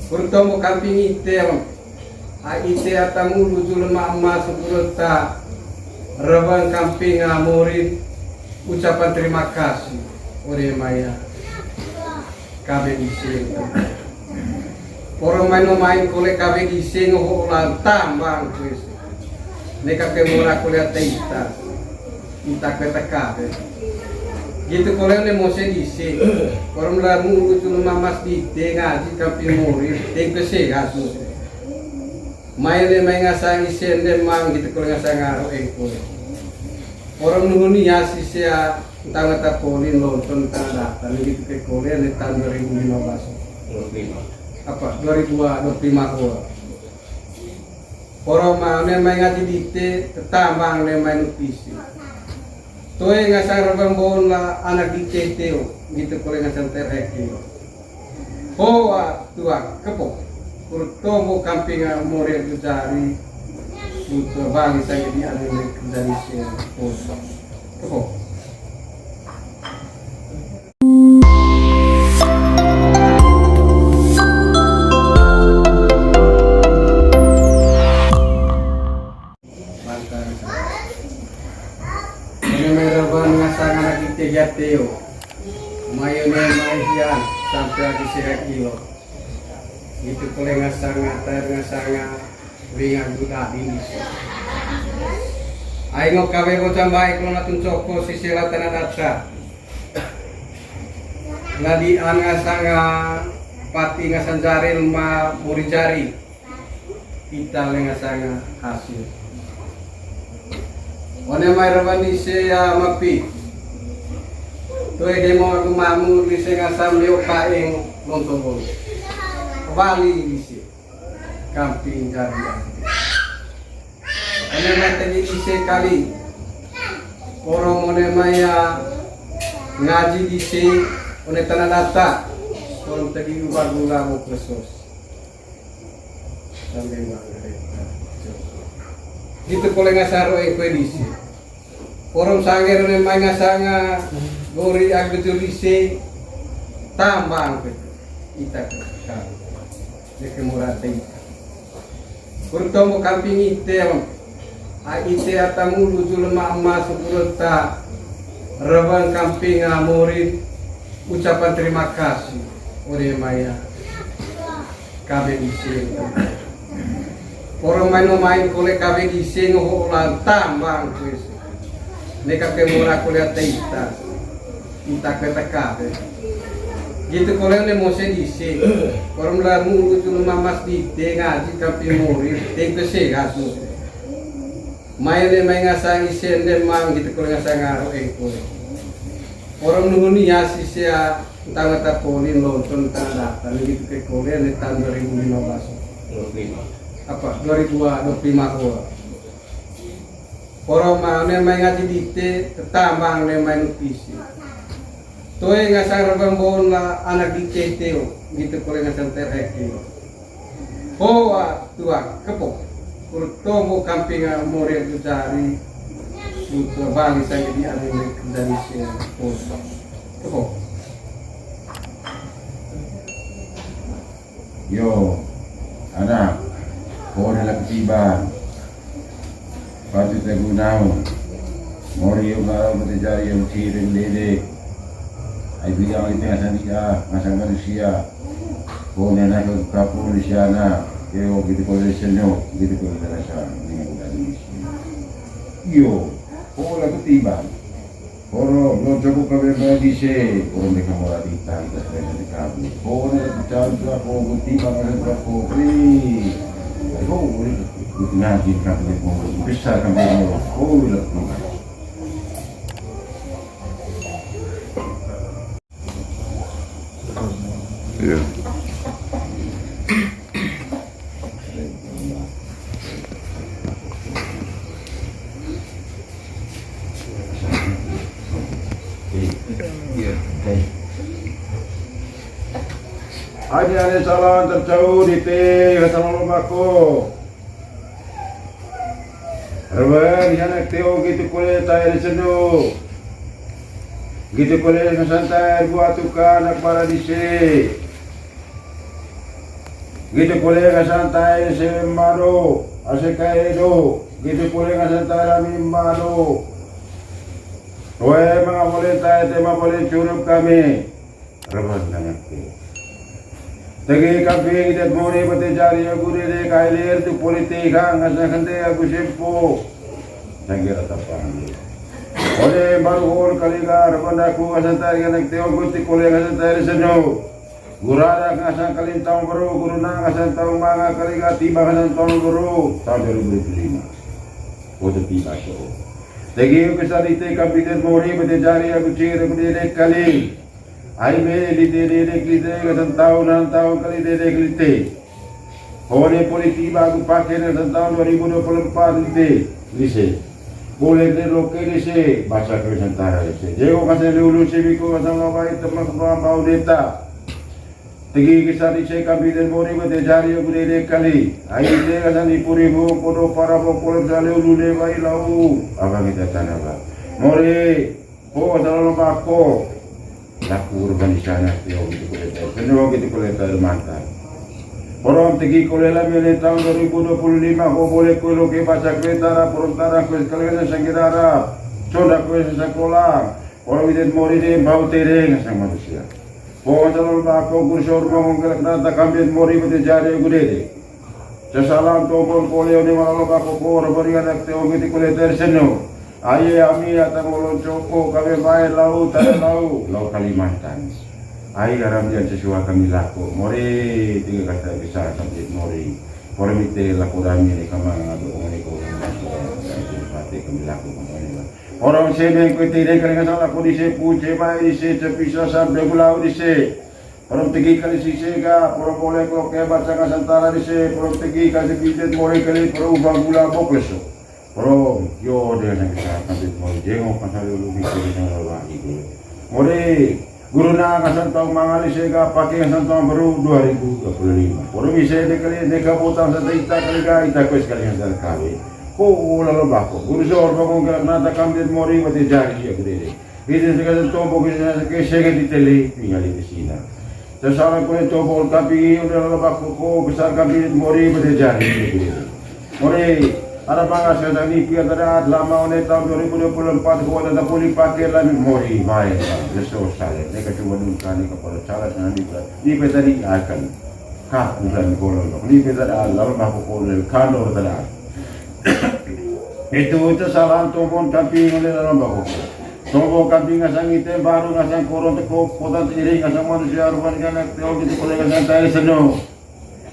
Bertemu kamping ite ite atamu lujul mama sepurta rewan kamping murid ucapan terima kasih oleh Maya KBIC. Orang main kole KBIC ngoholan tambang kuis. Neka kemura kuliah teita kata kabe. Gitu kole ne mose disi. Orang lamu lujul mamas di ngaji kamping murid tengke sehat. Main ngasang isen dan mang gitu kole ngasang aro ekor. Orang nunggu ya sisia tangga tapolin nonton tanda data gitu ke Korea di tahun 2015 apa 2025 gua. Orang mana main ngaji dite tetambang le main nutisi. Toe ngasang rabang bola anak dite teo gitu kole ngasang terheki. Hoa tua kepo. Kurtomo kampinga more jari untuk bagi saya di Indonesia. Oh, mantap. Ini mereka ngasang anak kita jateo, mayone maisian sampai lagi sehat kilo. Itu boleh ngasang wingan budak ini. Ayo kawe bocah baik lo natun coko sisi tanah data. Ladi angasanga pati ngasan jaril ma muri jari. Kita lengasanga hasil. One mai rawani se mapi. Toe demo aku mamu lise ngasam leo paeng lontong. Wali lise. Kamping jadi. Ane materi ise kali orang mone maya ngaji ise one tanah data orang tadi ubah gula mau presos sampai mana gitu boleh ngasaro ekvedisi orang sanger one maya ngasanga gori agbetul ise tambang kita kan deke murate bertemu kamping ite ite atamu lujul mama sepurta rewan kamping murid ucapan terima kasih oleh Maya KBIC. Orang main kole KBIC ngoholan tambang kuis. Neka kemura kuliah teita kata kabe. Gitu kole ne mose disi. Orang lamu lujul mamas di ngaji kamping murid tengke sehat. Main ngasang isen dan mang gitu kalau ngasang aro ekor. Orang nunggu ya sisia tangga tapolin nonton tanda data gitu ke Korea di tahun 2015 apa 2025 gua. Orang mana main ngaji dite tetambang le main nutisi. Toe ngasang rabang bola anak dite teo gitu kalau ngasang terheki. Hoa tua kepo. Kurtomo kampinga more jari untuk bagi saya di Indonesia. Oh. Yo, anak, kau dah ketiba. Pasti tergunau. Mori yang baru berjari yang cirin dede. Ai bilang itu ngasang manusia. Kau nak ke kapur di sana. Yo gitu kalau senyo gitu kalau terasa dengan Indonesia. Yo, orang ketiba. Orang lo cukup kabar bagi se, orang mereka mau di tangga sebenarnya di kami. Orang bicara aku ketiba orang aku free. Aku ngaji kami mau besar kami mau. Oh, lihat mana. Iya. Ada salam terjauh di teh assalamualaikum. Rawan yang teo gitu kuliah tayo di seno. Gitu kuliah santai buat tukar nak para di se. Gitu boleh kasantai semado, asekaedo. Gitu boleh kasantai lami mado. Wah, mga boleh tayo, tema boleh curup kami. Rabon na ke. Tagi kapi kita mori bate jari aku de kailer tu politik hang asa kande aku sempo. Tagi rata pangi. Oleh baru hor kaliga rabon aku asa tari anak teo gusti kole asa tari seno. Gurada asa kalin tahu baru guru na asa tahu manga kaliga tiba asa tahu baru tahun 2005. Foto tiba so. Tegi ko sa dite kapitan mori bate jari aku cire bate kali. Ai me lite kasang tahun kali lite. Hone politika aku pakai dan tahun 2024 lite. Boleh loke lise bahasa Nusantara lise. Jego kasang lulu sibiko kasang lawai teman bau deta. Tegi kisah lise kapitan mori bate jari aku kali. Ai lite kasang ipurimu kodo para pokol jale ulu lewai lau. Abang kita tanah ba. Mori po dalam bako. Laku urbanisana teo gitu koleta. Senang gitu koleta mantan. Orang tegi kolela mele tahun 2025 ko boleh ko ke baca kereta perontara ko sekalian sangirara. Coda ko sekolah. Orang itu mori de bau tereng sang manusia. Ko dalam bako gursor mongol nata kambit mori bete jare gudede. Sesalam tobol koleo ni malo bako ko urbanisana teo gitu koleta senang. Aye ami atang molon coko kami bae lau Kalimantan. Aye aram dia sesuai kami laku. Mori tiga kata bisa sampai mori. Formite laku rami ni kama ngadu ngani ko pati kami laku kami. Orang sebe ko tire kali ngasal aku di se puce mai di se cepisa sampai gulau di se. Orang tegi kali si sega, orang boleh ko ke baca ngasantara di se, orang tegi kali bidet mori kali pro ubang gula bokleso. Bro, yo dia nak kita kasih mau jengok pasal dulu bikin yang lawan itu. Mori guru na kasan tahu mangali sega pakai kasan tahu baru 2025. Orang bisa dekali deka potang satu ita kali ita kuis kali yang kali. Oh lalu bako. Guru seorang bangun ke nata kambit mori mati jari ya gede. Itu sekarang tombo kita sega di tele tinggal di sini. Sesaran kulit tombo tapi udah lalu bako ko besar kambit mori mati jari gede. Mori ada bangga saya tadi pihak terhadap lama oleh tahun 2024 kepada tak boleh pakai lagi mori baik besok saya mereka cuma dukani kepada cara nanti di petani akan kah bukan kolon di petani lalu aku kolon kantor terhadap itu salah tombol kambing oleh dalam baku tombol kambing ngasang item baru ngasang koron teko kota iri ngasang manusia rupan kan teori itu kolon ngasang tali seno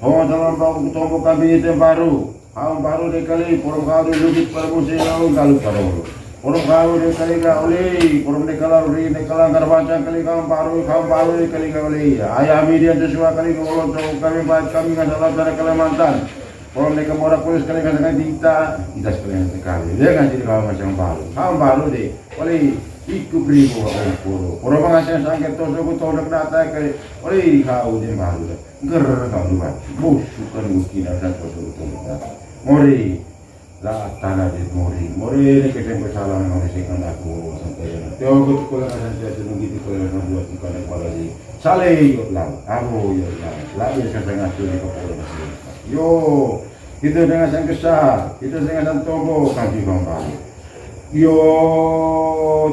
oh dalam baku tombol kambing item baru Ang baru dekali, porong kau lugit para musim lalu galu para ulu. Porong kau dekali gauli, porong dekala garbancang kali kau baru dekali gauli. Ayah media sesuai kali ngolong kami baik kami nggak salah dari Kalimantan. Porong deka morak polis kali nggak sangat kita sekalian sekali. Dia nggak jadi kau macam baru deh. Oleh ikut beribu orang poro. Porong mengasih sangket toso ku tolak data kali. Oleh kau dia baru deh. Ger kau dua. Bukan mungkin ada toso ku tolak. Mori la tanah di mori ni kesem kesalahan mori sekan aku sampai teo ko ko la saya senang gitu ko la buat bukan kepala di sale yo la aku yo la dia setengah tu ni kepala yo kita dengan sang kesal kita dengan sang tombo kaki bangkang yo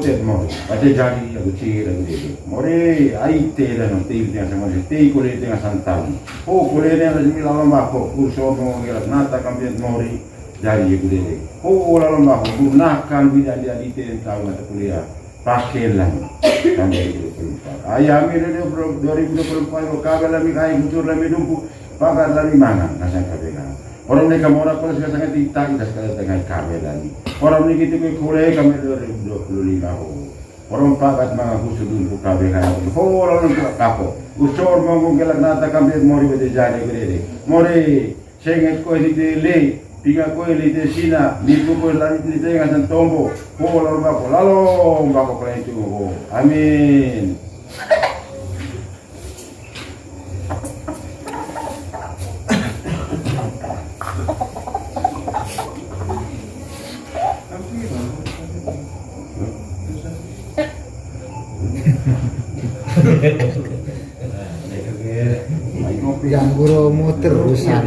tet mori ada jadi aku ciri aku mori ai te dan te yang sama te kulit dengan santan oh kulit yang lazim lawan bako kurso mo gerak nata kambian mori jadi kulit oh lawan bako gunakan tidak dia di te tahu mata kuliah pakai lah kami 2024 ayam ini 2024 kabel lagi kai muncul lagi dumpu pakai lagi mana ngasang kabel orang mereka mau orang kalau sangat kita sekali dengan kabel lagi orang ini kita kuliah kami 2025 orang pakat mga kusudun ko kabel kaya orang untuk kapo usor mo gelak nata kami mori bete jari gede mori senget ko di le tiga ko di sina ni ko lagi di tengah san tombo orang bako lalo bako kaya itu amin. Yang guru promo terusan.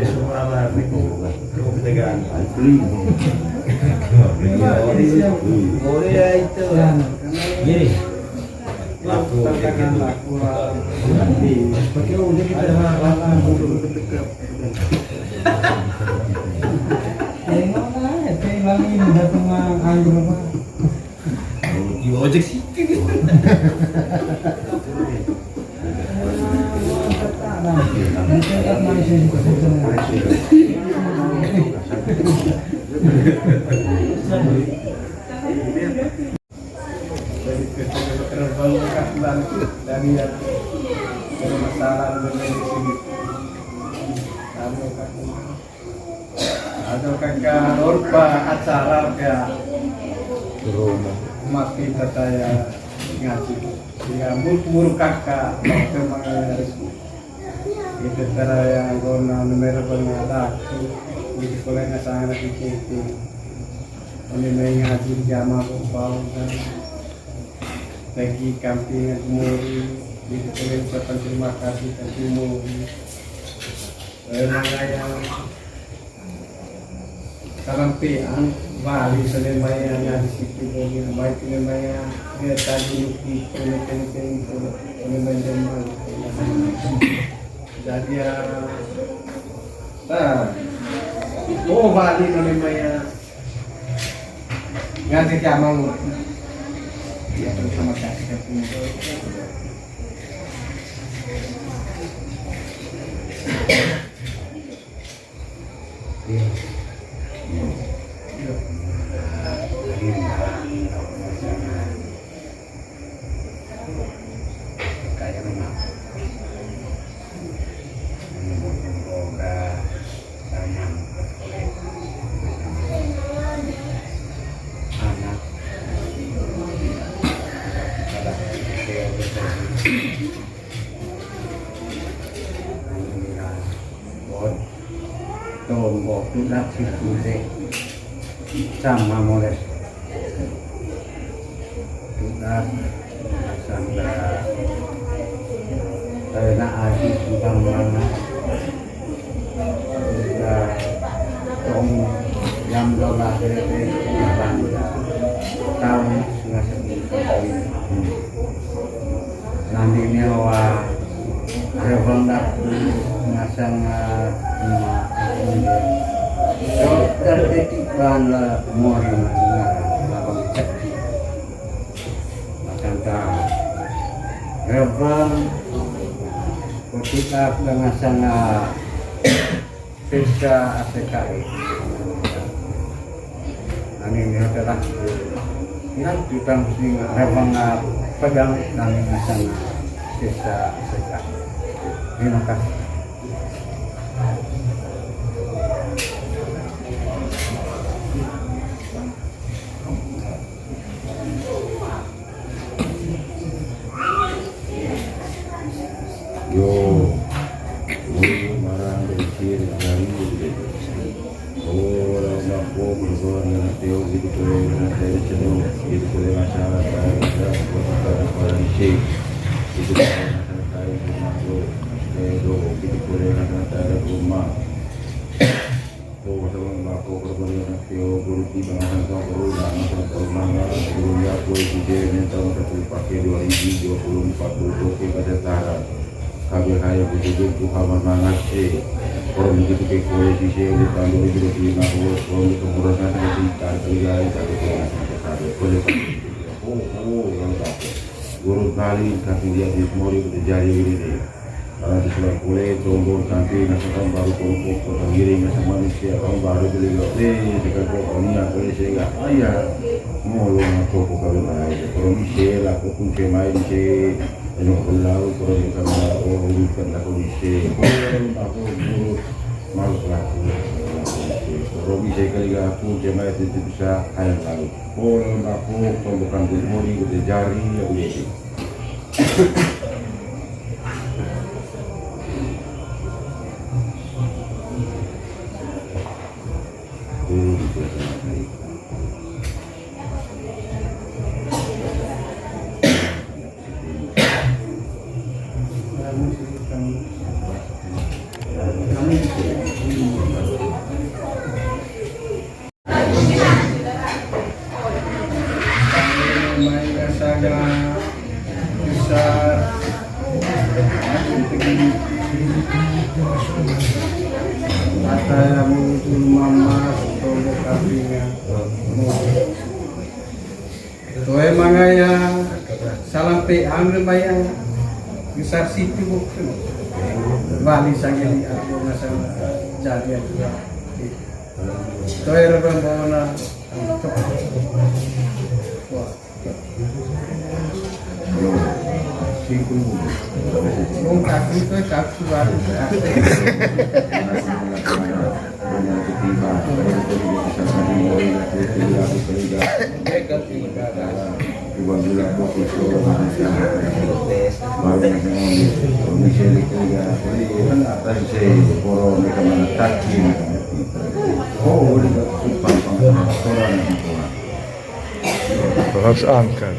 Ojek sih. dari masalah dari sini ada kakak orba acara ya mati saya ngaji sehingga mur kakak waktu mengaris itu cara yang guna nomor pengadak di sekolah nggak sangat dikit ini mengaji jamaah bau dan bagi kamping muri di sekolah terima kasih terima yang karampian Bali Selemaya yang di situ bagi baik Selemaya dia tadi di penelitian penelitian jadi oh Bali Selemaya nganti kamang ya terima kasih Tombok tudak sikuse sama moles tudak sandra karena aji tentang mana tong yang dolar dari tahun nanti ini wa revendak ngasang tertibkan lah mori labang cekti akan tahu revan ketika dengan sangat pesta APKI ini adalah yang kita mesti revan pegang dengan sangat pesta APKI. Terima kasih. Yo, marang berikir dari orang mampu berbuat teo gitu boleh dari cenderung gitu boleh masyarakat dan orang sih itu masyarakat rumah lo gitu boleh ada rumah tuh teman mampu berbuat teo guru di bangsa guru dan masyarakat dunia boleh dijadikan tahun pakai 2024 ke Kedatangan kabel kaya begitu Tuhan mangat orang begitu ke kue di sini kalau begitu di nahu orang itu merasa seperti kaya tapi kaya boleh yang tak guru kali kaki dia di semua itu jari ini deh karena di sebelah kue tombol nanti nasakan baru kelompok tergiring nasa manusia orang baru beli jika kau ini aku sehingga ayah mau lo ngaku kabel kaya kalau bisa lah aku pun cemai di Ano lalu kalau kita mau urusan aku bisa, aku urut malu aku. Kalau bisa kali aku cuma itu bisa kaya lalu. Kalau aku bukan bermodi udah jari ya udah. May kasaga bisa Ataya muncul mama Tolong kapinya Tuhe mangaya Salam pe amri maya Besar situ bukan Bali sanggili aku masalah Jadi aku Tuhe rebang bawana Wah Kung kaku itu kaku baru Harus angkat.